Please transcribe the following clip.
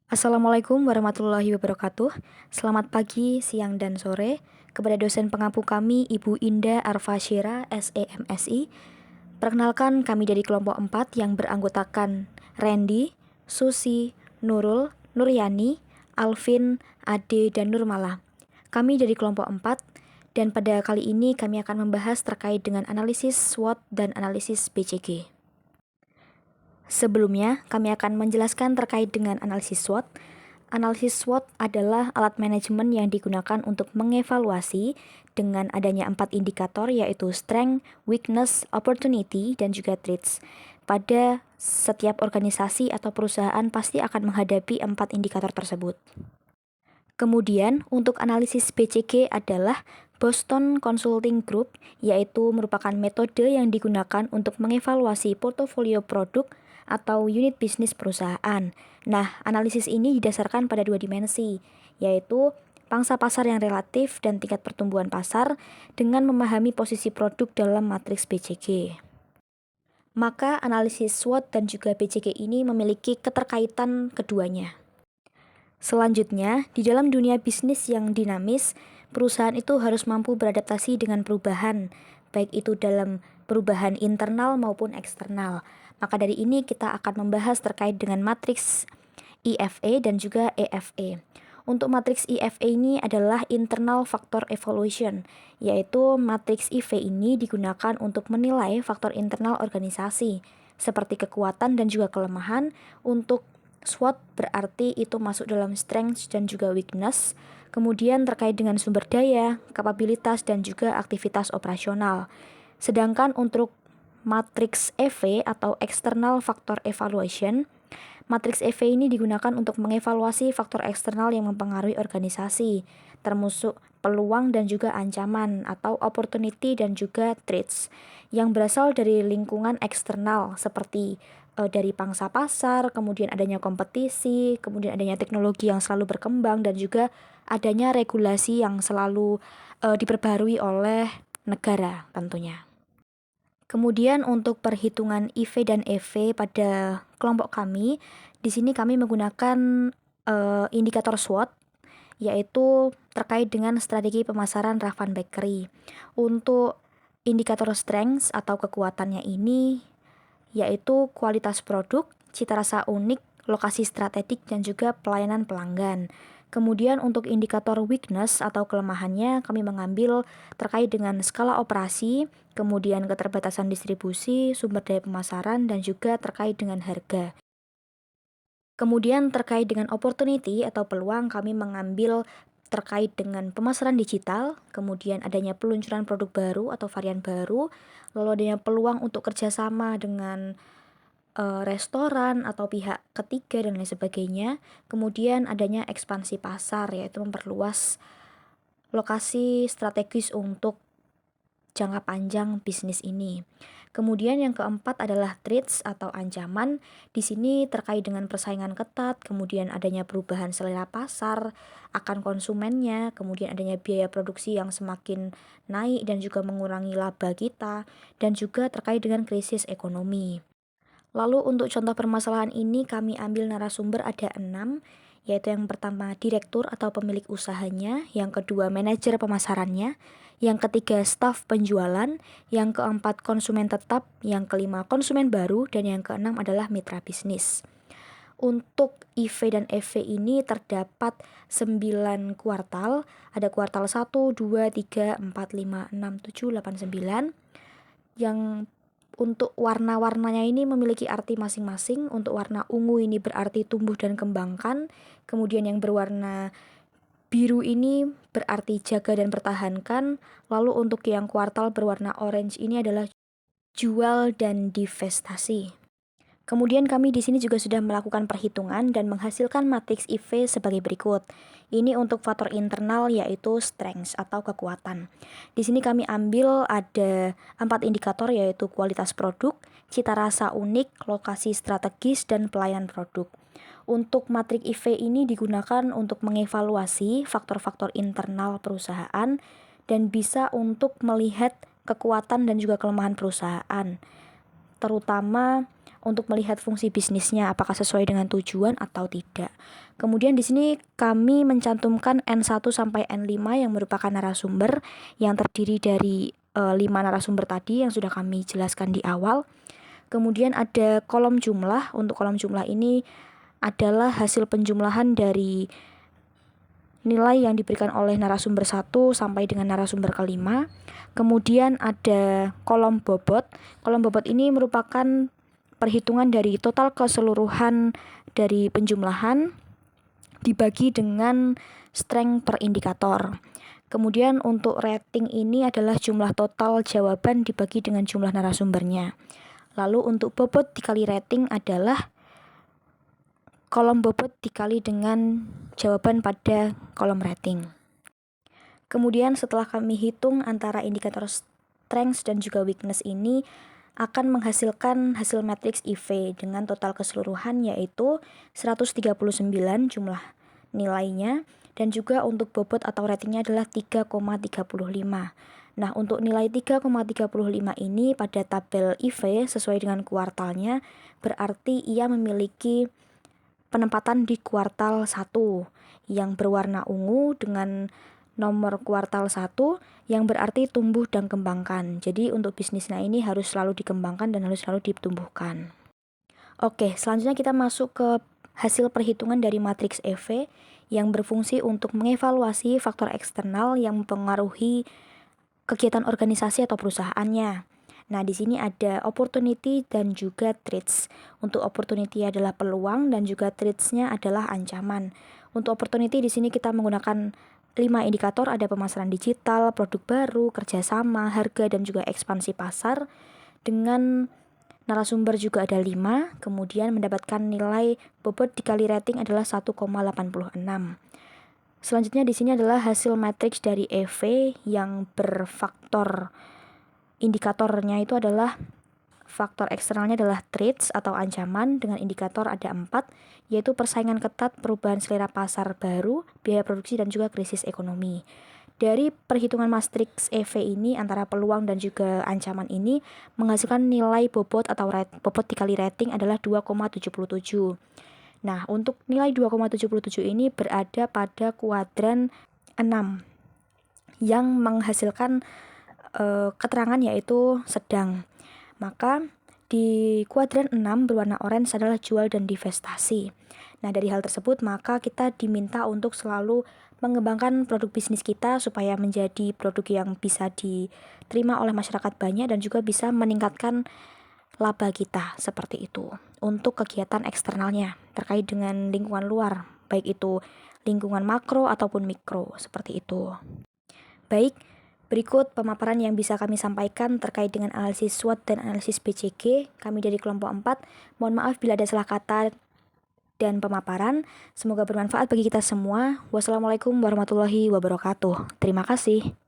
Assalamualaikum warahmatullahi wabarakatuh. Selamat pagi, siang, dan sore kepada dosen pengampu kami, Ibu Indah Arfashira, SEMSI. Perkenalkan, kami dari kelompok 4 yang beranggotakan Randy, Susi, Nurul, Nuryani, Alvin, Ade, dan Nurmala. Kami dari kelompok 4, dan pada kali ini kami akan membahas terkait dengan analisis SWOT dan analisis BCG. Sebelumnya, kami akan menjelaskan terkait dengan analisis SWOT. Analisis SWOT adalah alat manajemen yang digunakan untuk mengevaluasi dengan adanya 4 indikator, yaitu strength, weakness, opportunity, dan juga threats. Pada setiap organisasi atau perusahaan pasti akan menghadapi 4 indikator tersebut. Kemudian, untuk analisis BCG adalah Boston Consulting Group, yaitu merupakan metode yang digunakan untuk mengevaluasi portofolio produk atau unit bisnis perusahaan. Nah, analisis ini didasarkan pada 2 dimensi, yaitu pangsa pasar yang relatif dan tingkat pertumbuhan pasar dengan memahami posisi produk dalam matriks BCG. Maka analisis SWOT dan juga BCG ini memiliki keterkaitan keduanya. Selanjutnya, di dalam dunia bisnis yang dinamis, perusahaan itu harus mampu beradaptasi dengan perubahan, baik itu dalam perubahan internal maupun eksternal. Maka dari ini kita akan membahas terkait dengan matriks IFE dan juga EFE. Untuk matriks IFE ini adalah Internal Factor Evaluation, yaitu matriks IFE ini digunakan untuk menilai faktor internal organisasi, seperti kekuatan dan juga kelemahan. Untuk SWOT berarti itu masuk dalam strength dan juga weakness, kemudian terkait dengan sumber daya, kapabilitas, dan juga aktivitas operasional. Sedangkan untuk matriks EV atau External Factor Evaluation, matriks EV ini digunakan untuk mengevaluasi faktor eksternal yang mempengaruhi organisasi, termasuk peluang dan juga ancaman atau opportunity dan juga threats yang berasal dari lingkungan eksternal seperti dari pangsa pasar, kemudian adanya kompetisi, kemudian adanya teknologi yang selalu berkembang, dan juga adanya regulasi yang selalu diperbarui oleh negara tentunya. Kemudian untuk perhitungan IV dan EV pada kelompok kami, di sini kami menggunakan indikator SWOT, yaitu terkait dengan strategi pemasaran Ravan Bakery. Untuk indikator strengths atau kekuatannya ini, yaitu kualitas produk, cita rasa unik, lokasi strategik, dan juga pelayanan pelanggan. Kemudian untuk indikator weakness atau kelemahannya kami mengambil terkait dengan skala operasi, kemudian keterbatasan distribusi, sumber daya pemasaran, dan juga terkait dengan harga. Kemudian terkait dengan opportunity atau peluang kami mengambil terkait dengan pemasaran digital, kemudian adanya peluncuran produk baru atau varian baru, lalu adanya peluang untuk kerjasama dengan restoran atau pihak ketiga dan lain sebagainya. Kemudian adanya ekspansi pasar, yaitu memperluas lokasi strategis untuk jangka panjang bisnis ini. Kemudian yang keempat adalah threats atau ancaman. Di sini terkait dengan persaingan ketat, kemudian adanya perubahan selera pasar akan konsumennya, kemudian adanya biaya produksi yang semakin naik dan juga mengurangi laba kita, dan juga terkait dengan krisis ekonomi. Lalu untuk contoh permasalahan ini kami ambil narasumber ada 6, yaitu yang pertama direktur atau pemilik usahanya, yang kedua manajer pemasarannya, yang ketiga staf penjualan, yang keempat konsumen tetap, yang kelima konsumen baru, dan yang keenam adalah mitra bisnis. Untuk IV dan EV ini terdapat 9 kuartal, ada kuartal 1, 2, 3, 4, 5, 6, 7, 8, 9, yang untuk warna-warnanya ini memiliki arti masing-masing. Untuk warna ungu ini berarti tumbuh dan kembangkan, kemudian yang berwarna biru ini berarti jaga dan pertahankan, lalu untuk yang kuartal berwarna orange ini adalah jual dan divestasi. Kemudian kami di sini juga sudah melakukan perhitungan dan menghasilkan matriks IV sebagai berikut. Ini untuk faktor internal yaitu strengths atau kekuatan. Di sini kami ambil ada 4 indikator yaitu kualitas produk, cita rasa unik, lokasi strategis, dan pelayanan produk. Untuk matriks IV ini digunakan untuk mengevaluasi faktor-faktor internal perusahaan dan bisa untuk melihat kekuatan dan juga kelemahan perusahaan, terutama untuk melihat fungsi bisnisnya apakah sesuai dengan tujuan atau tidak. Kemudian di sini kami mencantumkan N1 sampai N5 yang merupakan narasumber yang terdiri dari 5 narasumber tadi yang sudah kami jelaskan di awal. Kemudian ada kolom jumlah. Untuk kolom jumlah ini adalah hasil penjumlahan dari nilai yang diberikan oleh narasumber 1 sampai dengan narasumber kelima. Kemudian ada kolom bobot. Kolom bobot ini merupakan perhitungan dari total keseluruhan dari penjumlahan dibagi dengan strength per indikator. Kemudian untuk rating ini adalah jumlah total jawaban dibagi dengan jumlah narasumbernya. Lalu untuk bobot dikali rating adalah kolom bobot dikali dengan jawaban pada kolom rating. Kemudian setelah kami hitung antara indikator strength dan juga weakness ini akan menghasilkan hasil matriks IV dengan total keseluruhan yaitu 139 jumlah nilainya, dan juga untuk bobot atau ratingnya adalah 3,35. Nah, untuk nilai 3,35 ini pada tabel IV sesuai dengan kuartalnya, berarti ia memiliki penempatan di kuartal 1 yang berwarna ungu dengan nomor kuartal 1 yang berarti tumbuh dan kembangkan. Jadi untuk bisnisnya ini harus selalu dikembangkan dan harus selalu ditumbuhkan. Oke, selanjutnya kita masuk ke hasil perhitungan dari matriks EV yang berfungsi untuk mengevaluasi faktor eksternal yang mempengaruhi kegiatan organisasi atau perusahaannya. Nah, di sini ada opportunity dan juga threats. Untuk opportunity adalah peluang dan juga threats-nya adalah ancaman. Untuk opportunity di sini kita menggunakan 5 indikator, ada pemasaran digital, produk baru, kerjasama, harga, dan juga ekspansi pasar. Dengan narasumber juga ada 5, kemudian mendapatkan nilai bobot dikali rating adalah 1,86. Selanjutnya di sini adalah hasil matriks dari EV yang berfaktor indikatornya itu adalah faktor eksternalnya adalah threats atau ancaman dengan indikator ada 4, yaitu persaingan ketat, perubahan selera pasar baru, biaya produksi, dan juga krisis ekonomi. Dari perhitungan matriks EV ini antara peluang dan juga ancaman ini menghasilkan nilai bobot atau bobot dikali rating adalah 2,77. Nah, untuk nilai 2,77 ini berada pada kuadran 6 yang menghasilkan keterangan yaitu sedang. Maka di kuadran 6 berwarna orange adalah jual dan divestasi. Nah, dari hal tersebut maka kita diminta untuk selalu mengembangkan produk bisnis kita supaya menjadi produk yang bisa diterima oleh masyarakat banyak dan juga bisa meningkatkan laba kita, seperti itu. Untuk kegiatan eksternalnya terkait dengan lingkungan luar, baik itu lingkungan makro ataupun mikro, seperti itu. Baik, berikut pemaparan yang bisa kami sampaikan terkait dengan analisis SWOT dan analisis BCG. Kami dari kelompok 4. Mohon maaf bila ada salah kata dan pemaparan. Semoga bermanfaat bagi kita semua. Wassalamualaikum warahmatullahi wabarakatuh. Terima kasih.